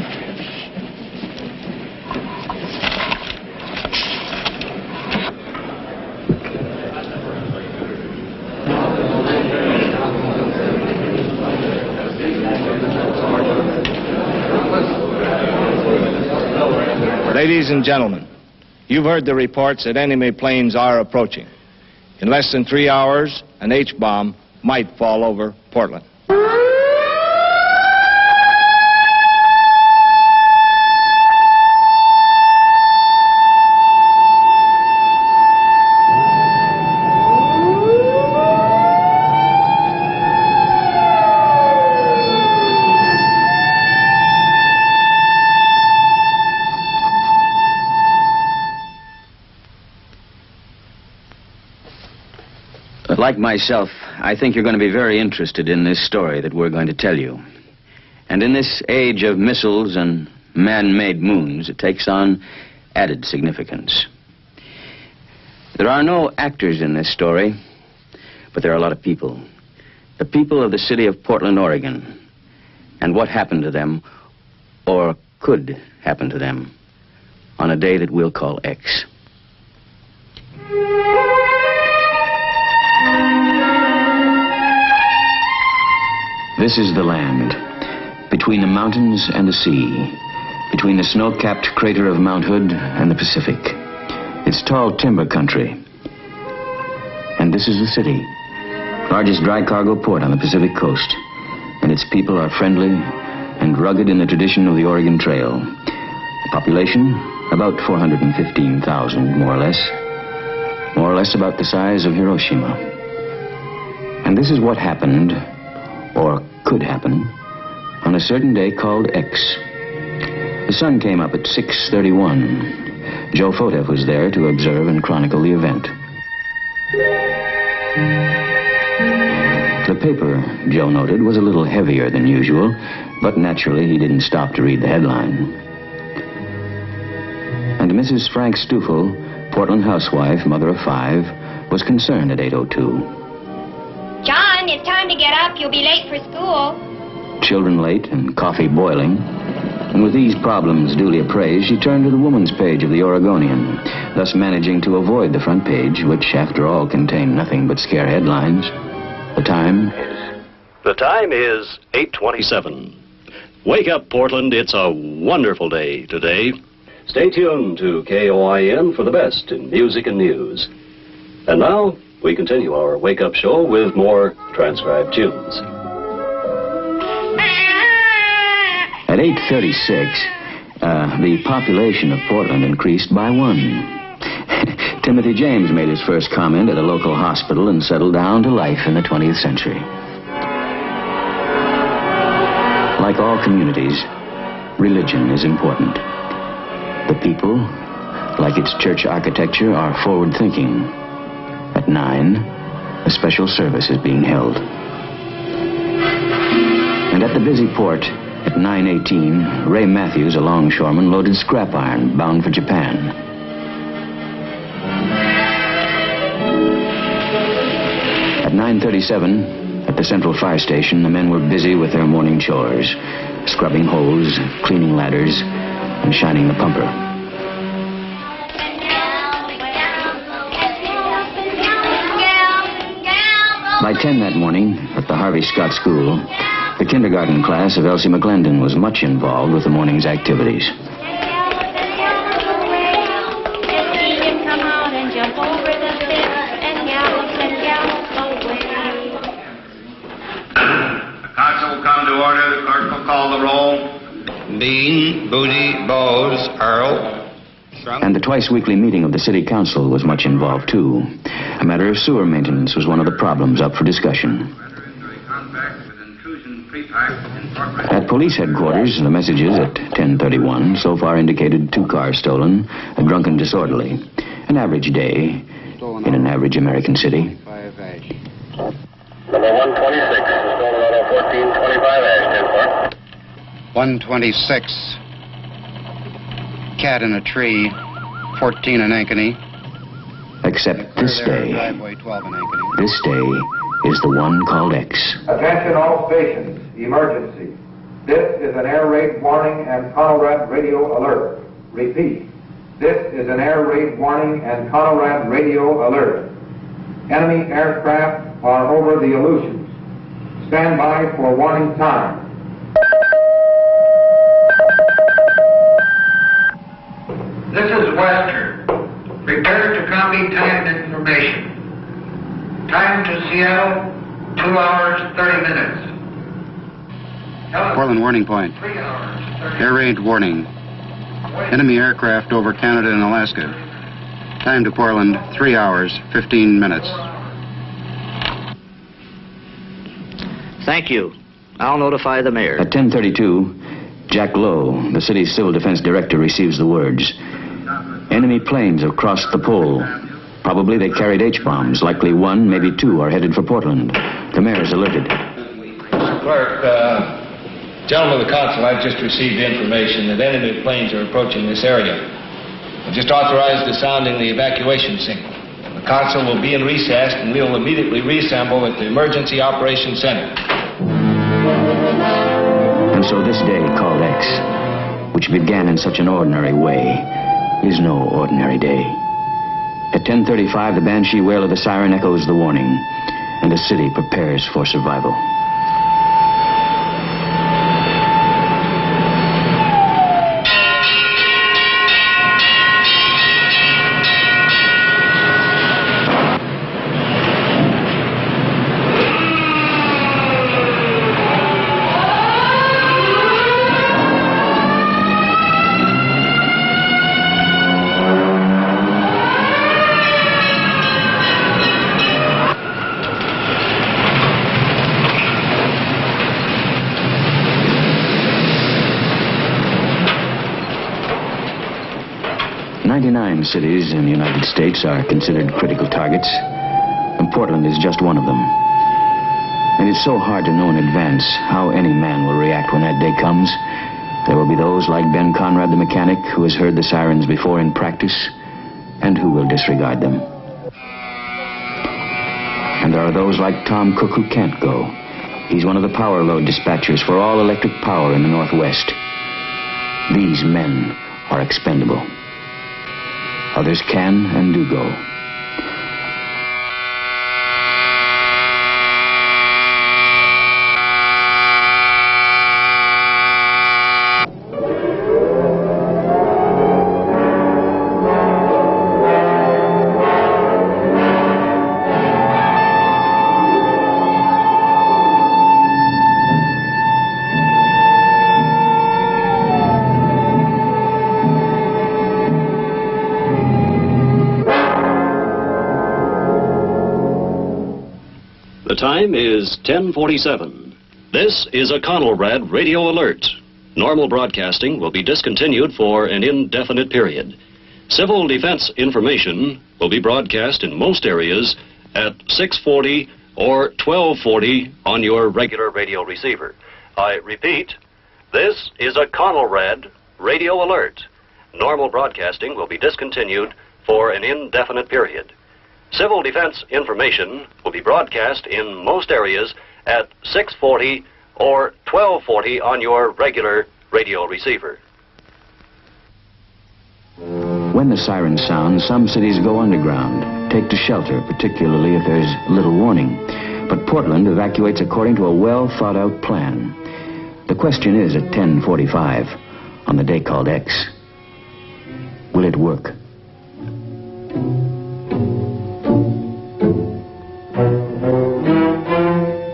here. Ladies and gentlemen, you've heard the reports that enemy planes are approaching. In less than 3 hours, an H-bomb might fall over Portland. Like myself, I think you're going to be very interested in this story that we're going to tell you. And in this age of missiles and man-made moons, it takes on added significance. There are no actors in this story, but there are a lot of people. The people of the city of Portland, Oregon, and what happened to them, or could happen to them, on a day that we'll call X. This is the land, between the mountains and the sea, between the snow-capped crater of Mount Hood and the Pacific. It's tall timber country. And this is the city, largest dry cargo port on the Pacific coast. And its people are friendly and rugged in the tradition of the Oregon Trail. The population, about 415,000, more or less about the size of Hiroshima. And this is what happened, or could happen, on a certain day called X. The sun came up at 6:31. Joe Fotev was there to observe and chronicle the event. The paper, Joe noted, was a little heavier than usual, but naturally he didn't stop to read the headline. And Mrs. Frank Stufel, Portland housewife, mother of 5, was concerned at 8:02. John, it's time to get up. You'll be late for school. Children late and coffee boiling. And with these problems duly appraised, she turned to the woman's page of the Oregonian, thus managing to avoid the front page, which, after all, contained nothing but scare headlines. The time is 8:27. Wake up, Portland. It's a wonderful day today. Stay tuned to KOIN for the best in music and news. And now, we continue our wake-up show with more transcribed tunes. At 8:36, the population of Portland increased by 1. Timothy James made his first comment at a local hospital and settled down to life in the 20th century. Like all communities, religion is important. The people, like its church architecture, are forward-thinking. At 9, a special service is being held. And at the busy port, at 9:18, Ray Matthews, a longshoreman, loaded scrap iron bound for Japan. At 9:37, at the central fire station, the men were busy with their morning chores, scrubbing hose, cleaning ladders, and shining the pumper. By 10 that morning, at the Harvey Scott School, the kindergarten class of Elsie McGlendon was much involved with the morning's activities. The council will come to order. The clerk will call the roll. Bean, Booty, Bowes, Earl. And the twice-weekly meeting of the city council was much involved, too. A matter of sewer maintenance was one of the problems up for discussion. At police headquarters, the messages at 10:31 so far indicated 2 cars stolen, a drunken disorderly. An average day in an average American city. Number 126, stolen auto 1425 Ash, 10-4. 126. Cat in a tree, 14 in Ankeny. Except this day. This day is the one called X. Attention all stations, emergency. This is an air raid warning and Conrad radio alert. Repeat. This is an air raid warning and Conrad radio alert. Enemy aircraft are over the Aleutians. Stand by for warning time. This is Western. Prepare to copy timed information. Time to Seattle, 2 hours, 30 minutes. Portland warning point. 3 hours, 30 Air raid warning. Enemy aircraft over Canada and Alaska. Time to Portland, 3 hours, 15 minutes. Thank you. I'll notify the mayor. At 10:32, Jack Lowe, the city's civil defense director, receives the words. Enemy planes have crossed the pole. Probably they carried H-bombs. Likely one, maybe two, are headed for Portland. The mayor is alerted. Clerk, gentlemen of the council, I've just received information that enemy planes are approaching this area. I've just authorized the sounding the evacuation signal. The council will be in recess and we'll immediately reassemble at the Emergency Operations Center. And so this day called X, which began in such an ordinary way, is no ordinary day. At 10:35, the banshee wail of the siren echoes the warning, and the city prepares for survival. Cities in the United States are considered critical targets, and Portland is just one of them. It is so hard to know in advance how any man will react when that day comes. There will be those like Ben Conrad the mechanic, who has heard the sirens before in practice, and who will disregard them. And there are those like Tom Cook who can't go. He's one of the power load dispatchers for all electric power in the Northwest. These men are expendable. Others can and do go. The time is 10:47. This is a Conrad radio alert. Normal broadcasting will be discontinued for an indefinite period. Civil defense information will be broadcast in most areas at 6:40 or 12:40 on your regular radio receiver. I repeat, this is a Conrad radio alert. Normal broadcasting will be discontinued for an indefinite period. Civil defense information will be broadcast in most areas at 6:40 or 12:40 on your regular radio receiver. When the siren sounds, some cities go underground, take to shelter, particularly if there's little warning. But Portland evacuates according to a well-thought-out plan. The question is at 10:45, on the day called X, will it work?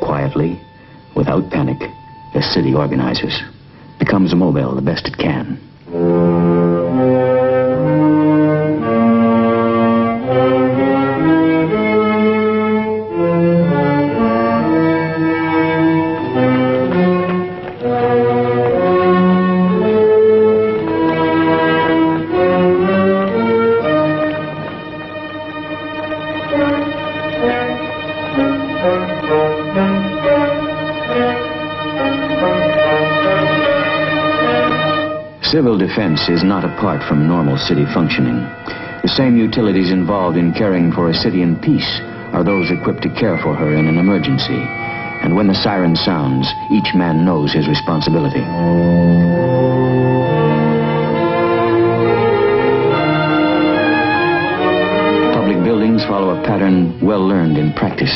Quietly, without panic, the city organizes, becomes mobile the best it can. Civil defense is not apart from normal city functioning. The same utilities involved in caring for a city in peace are those equipped to care for her in an emergency. And when the siren sounds, each man knows his responsibility. Public buildings follow a pattern well learned in practice.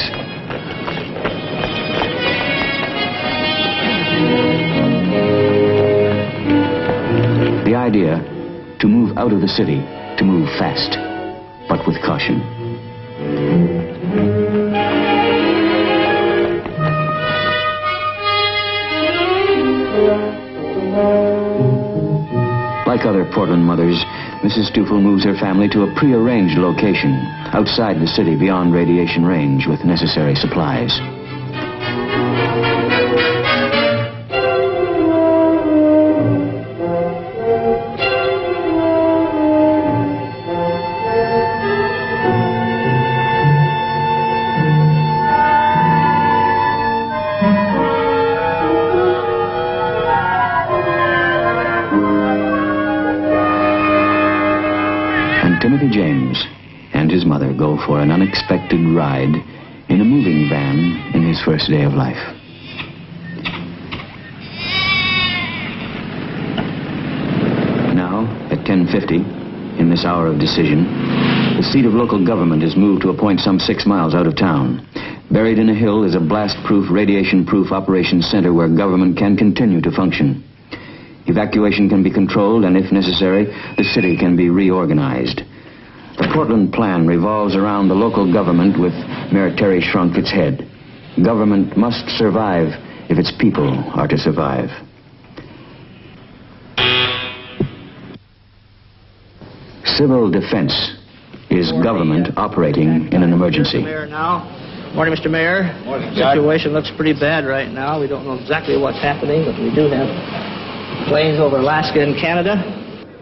The idea, to move out of the city, to move fast, but with caution. Like other Portland mothers, Mrs. Stufel moves her family to a pre-arranged location outside the city beyond radiation range with necessary supplies. James and his mother go for an unexpected ride in a moving van in his first day of life. Now, at 10:50, in this hour of decision, the seat of local government is moved to a point some 6 miles out of town. Buried in a hill is a blast-proof, radiation-proof operations center where government can continue to function. Evacuation can be controlled, and if necessary, the city can be reorganized. The Portland plan revolves around the local government with Mayor Terry Shrunk its head. Government must survive if its people are to survive. Civil defense is government operating in an emergency. Mayor now. Morning, Mr. Mayor. Morning, the situation looks pretty bad right now. We don't know exactly what's happening, but we do have planes over Alaska and Canada.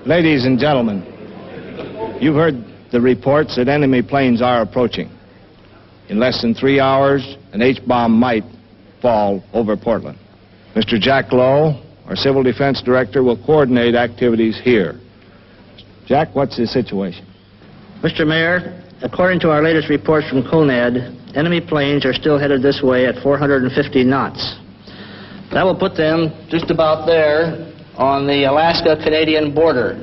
Ladies and gentlemen, you've heard the reports that enemy planes are approaching. In less than 3 hours, an H-bomb might fall over Portland. Mr. Jack Lowe, our Civil Defense Director, will coordinate activities here. Jack, what's the situation? Mr. Mayor, according to our latest reports from CONAD, enemy planes are still headed this way at 450 knots. That will put them just about there on the Alaska-Canadian border.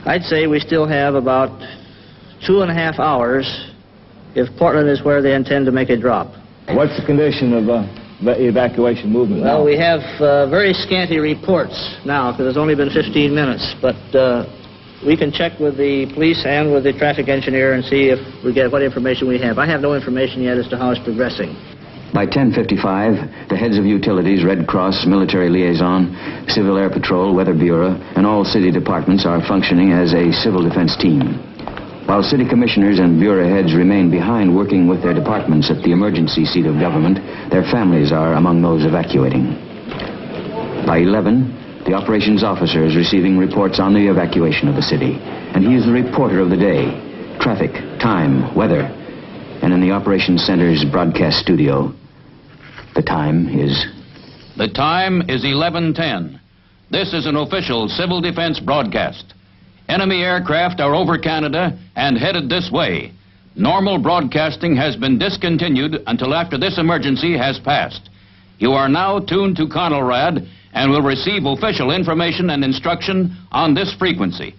I'd say we still have about 2.5 hours if Portland is where they intend to make a drop. What's the condition of the evacuation movement now? Well, we have very scanty reports now because it's only been 15 minutes, but we can check with the police and with the traffic engineer and see if we get what information we have. I have no information yet as to how it's progressing. By 10:55, the heads of utilities, Red Cross, Military Liaison, Civil Air Patrol, Weather Bureau, and all city departments are functioning as a civil defense team. While city commissioners and bureau heads remain behind working with their departments at the emergency seat of government, their families are among those evacuating. By 11, the operations officer is receiving reports on the evacuation of the city, and he is the reporter of the day. Traffic, time, weather, and in the operations center's broadcast studio, the time is... The time is 11:10. This is an official civil defense broadcast. Enemy aircraft are over Canada and headed this way. Normal broadcasting has been discontinued until after this emergency has passed. You are now tuned to Conelrad and will receive official information and instruction on this frequency.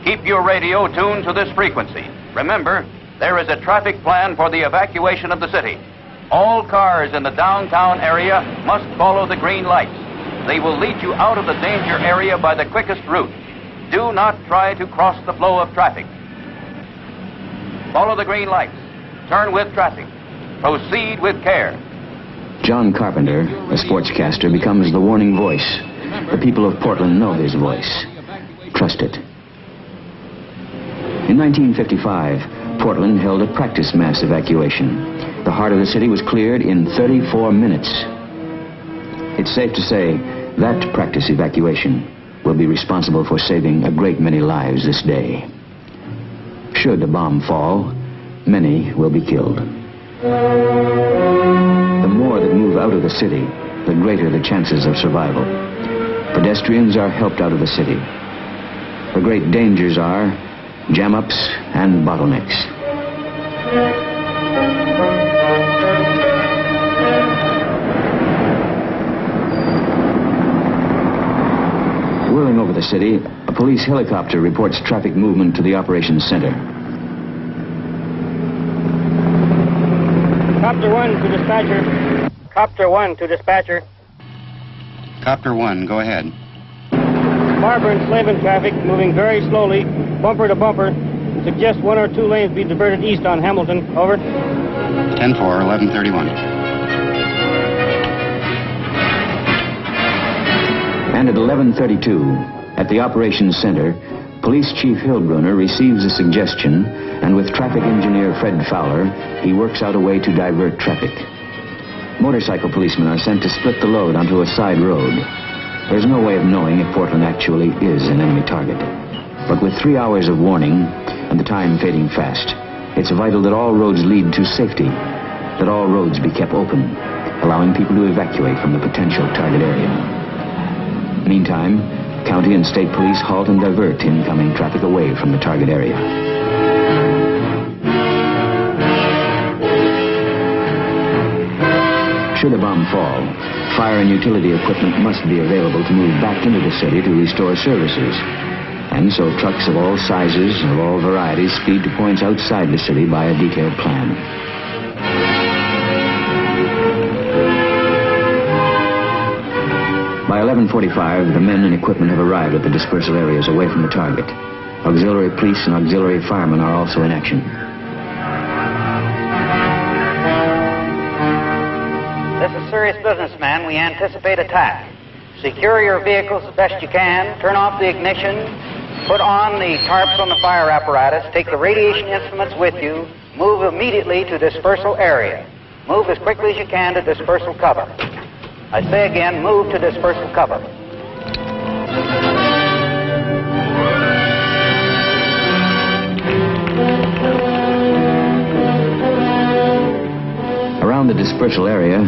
Keep your radio tuned to this frequency. Remember, there is a traffic plan for the evacuation of the city. All cars in the downtown area must follow the green lights. They will lead you out of the danger area by the quickest route. Do not try to cross the flow of traffic. Follow the green lights. Turn with traffic. Proceed with care. John Carpenter, a sportscaster, becomes the warning voice. The people of Portland know his voice. Trust it. In 1955, Portland held a practice mass evacuation. The heart of the city was cleared in 34 minutes. It's safe to say that practice evacuation will be responsible for saving a great many lives this day. Should a bomb fall, many will be killed. The more that move out of the city, the greater the chances of survival. Pedestrians are helped out of the city. The great dangers are jam-ups and bottlenecks. city, a police helicopter reports traffic movement to the operations center. Copter 1 to dispatcher. Copter 1 to dispatcher. Copter 1, go ahead. Barber and Slavin traffic moving very slowly, bumper to bumper. Suggest 1 or 2 lanes be diverted east on Hamilton. Over. 10-4, 1131. And at 11:32, at the operations center, Police Chief Hillbrunner receives a suggestion, and with traffic engineer Fred Fowler, he works out a way to divert traffic. Motorcycle policemen are sent to split the load onto a side road. There's no way of knowing if Portland actually is an enemy target. But with 3 hours of warning and the time fading fast, it's vital that all roads lead to safety, that all roads be kept open, allowing people to evacuate from the potential target area. Meantime, county and state police halt and divert incoming traffic away from the target area. Should a bomb fall, fire and utility equipment must be available to move back into the city to restore services. And so trucks of all sizes, of all varieties, speed to points outside the city by a detailed plan. By 11:45, the men and equipment have arrived at the dispersal areas away from the target. Auxiliary police and auxiliary firemen are also in action. This is serious business, man. We anticipate attack. Secure your vehicles as best you can. Turn off the ignition. Put on the tarps on the fire apparatus. Take the radiation instruments with you. Move immediately to dispersal area. Move as quickly as you can to dispersal cover. I say again, move to dispersal cover. Around the dispersal area,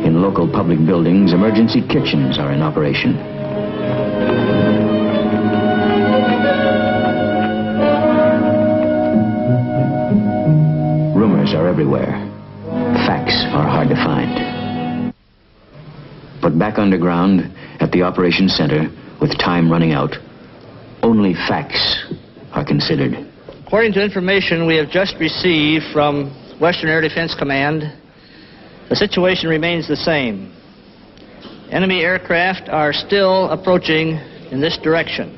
in local public buildings, emergency kitchens are in operation. Rumors are everywhere. Facts are hard to find. But back underground, at the operations center, with time running out, only facts are considered. According to information we have just received from Western Air Defense Command, the situation remains the same. Enemy aircraft are still approaching in this direction.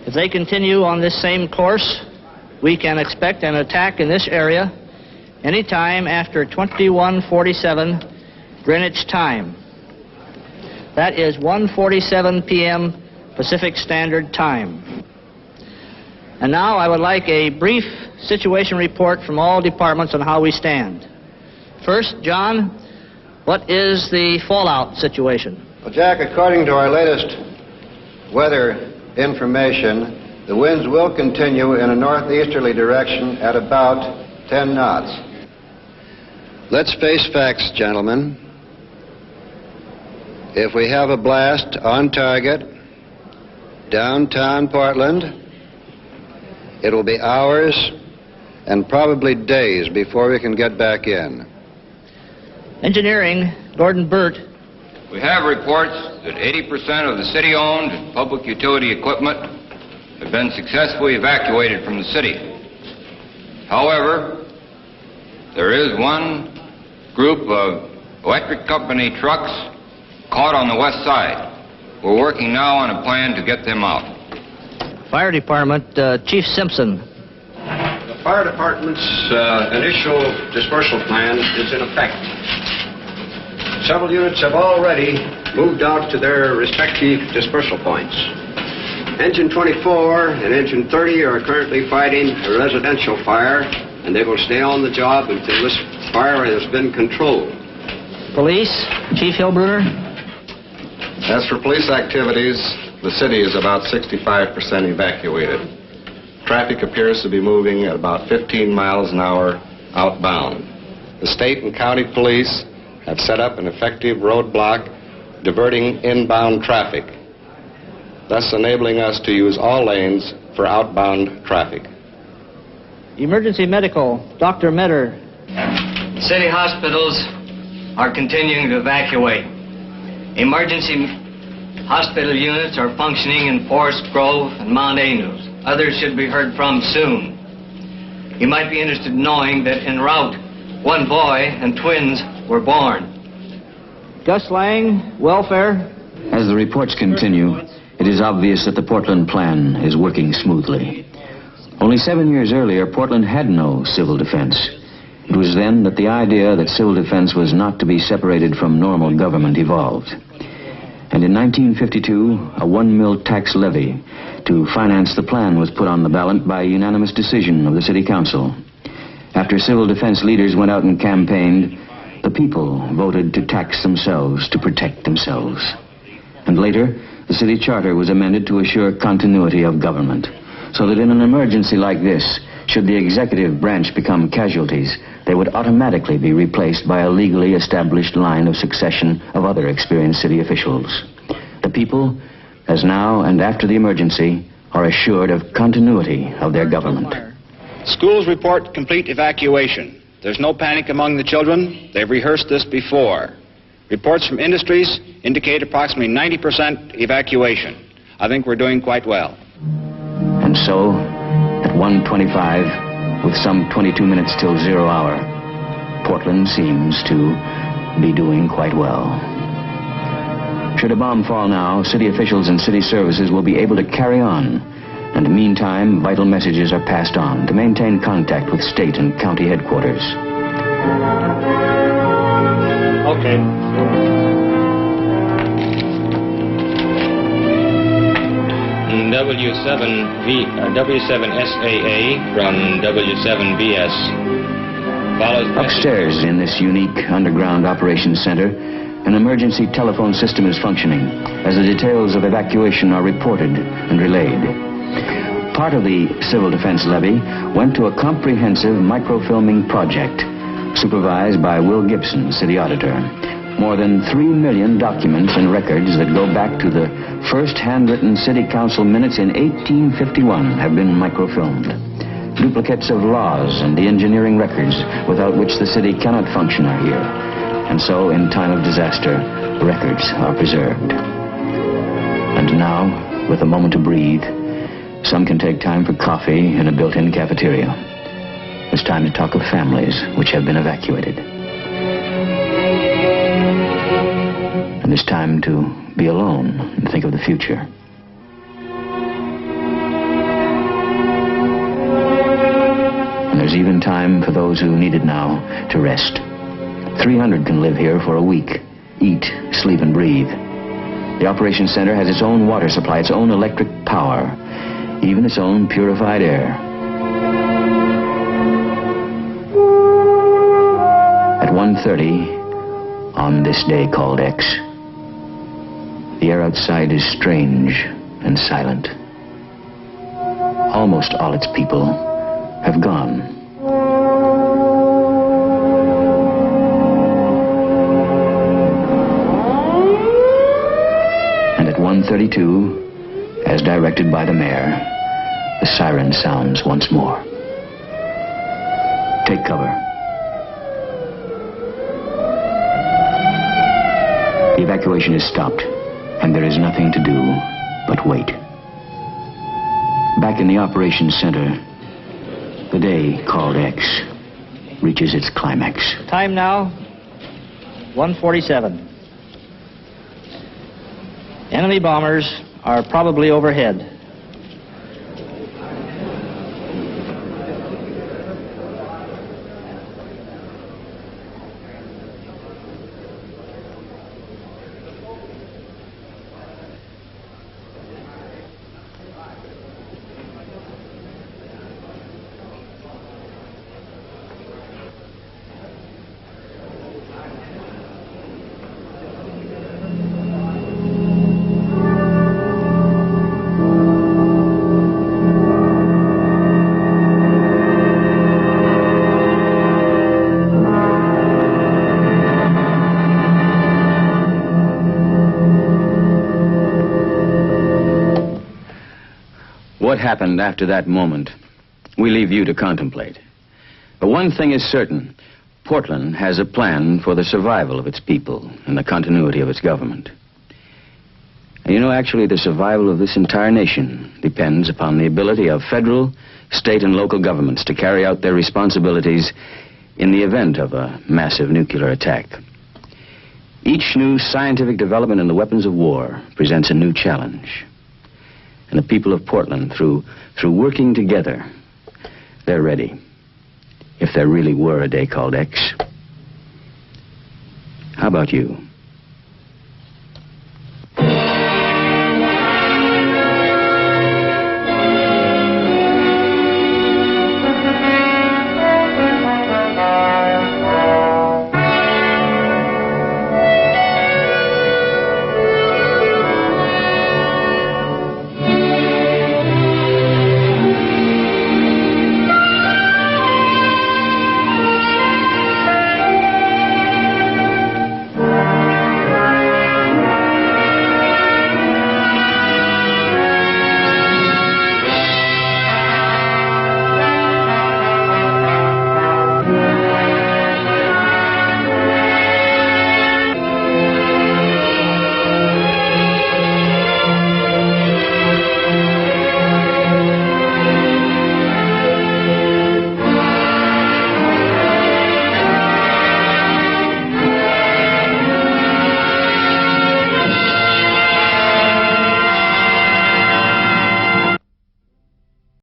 If they continue on this same course, we can expect an attack in this area anytime after 21:47 Greenwich time. That is 1:47 p.m. Pacific Standard Time. And now I would like a brief situation report from all departments on how we stand. First, John, what is the fallout situation? Well, Jack, according to our latest weather information, the winds will continue in a northeasterly direction at about 10 knots. Let's face facts, gentlemen. If we have a blast on target, downtown Portland, it will be hours and probably days before we can get back in. Engineering, Gordon Burt. We have reports that 80% of the city-owned and public utility equipment have been successfully evacuated from the city. However, there is one group of electric company trucks caught on the west side. We're working now on a plan to get them out. Fire Department, Chief Simpson. The fire department's initial dispersal plan is in effect. Several units have already moved out to their respective dispersal points. Engine 24 and Engine 30 are currently fighting a residential fire, and they will stay on the job until this fire has been controlled. Police, Chief Hillbrunner. As for police activities, the city is about 65% evacuated. Traffic appears to be moving at about 15 miles an hour outbound. The state and county police have set up an effective roadblock diverting inbound traffic, thus enabling us to use all lanes for outbound traffic. Emergency medical, Dr. Metter. City hospitals are continuing to evacuate. Emergency Hospital units are functioning in Forest Grove and Mount Angels. Others should be heard from soon. You might be interested in knowing that en route, one boy and twins were born. Gus Lang, welfare. As the reports continue, it is obvious that the Portland plan is working smoothly. Only 7 years earlier, Portland had no civil defense. It was then that the idea that civil defense was not to be separated from normal government evolved. And in 1952, a 1 mil tax levy to finance the plan was put on the ballot by unanimous decision of the City Council. After civil defense leaders went out and campaigned, the people voted to tax themselves to protect themselves. And later, the city charter was amended to assure continuity of government, so that in an emergency like this, should the executive branch become casualties, they would automatically be replaced by a legally established line of succession of other experienced city officials. The people, as now and after the emergency, are assured of continuity of their government. Schools report complete evacuation. There's no panic among the children. They've rehearsed this before. Reports from industries indicate approximately 90% evacuation. I think we're doing quite well. And so, at 1:25, with some 22 minutes till 0 hour, Portland seems to be doing quite well. Should a bomb fall now, city officials and city services will be able to carry on. And meantime, vital messages are passed on to maintain contact with state and county headquarters. Okay. W7SAA from W7BS. Follows Upstairs in this unique underground operations center, an emergency telephone system is functioning as the details of evacuation are reported and relayed. Part of the civil defense levy went to a comprehensive microfilming project supervised by Will Gibson, city auditor. More than 3 million documents and records that go back to the first handwritten city council minutes in 1851 have been microfilmed. Duplicates of laws and the engineering records without which the city cannot function are here. And so, in time of disaster, records are preserved. And now, with a moment to breathe, some can take time for coffee in a built-in cafeteria. It's time to talk of families which have been evacuated. And it's time to be alone and think of the future. And there's even time for those who need it now to rest. 300 can live here for a week, eat, sleep, and breathe. The Operations Center has its own water supply, its own electric power, even its own purified air. At 1:30, on this day called X, the air outside is strange and silent. Almost all its people have gone. And at 1:32, as directed by the mayor, the siren sounds once more. Take cover. The evacuation is stopped, and there is nothing to do but wait. Back in the operations center, the day called X reaches its climax. Time now, 1:47. Enemy bombers are probably overhead. What happened after that moment, we leave you to contemplate. But one thing is certain, Portland has a plan for the survival of its people and the continuity of its government. And you know, know, actually, the survival of this entire nation depends upon the ability of federal, state, and local governments to carry out their responsibilities in the event of a massive nuclear attack. Each new scientific development in the weapons of war presents a new challenge. And the people of Portland, through working together, they're ready. If there really were a day called X. How about you?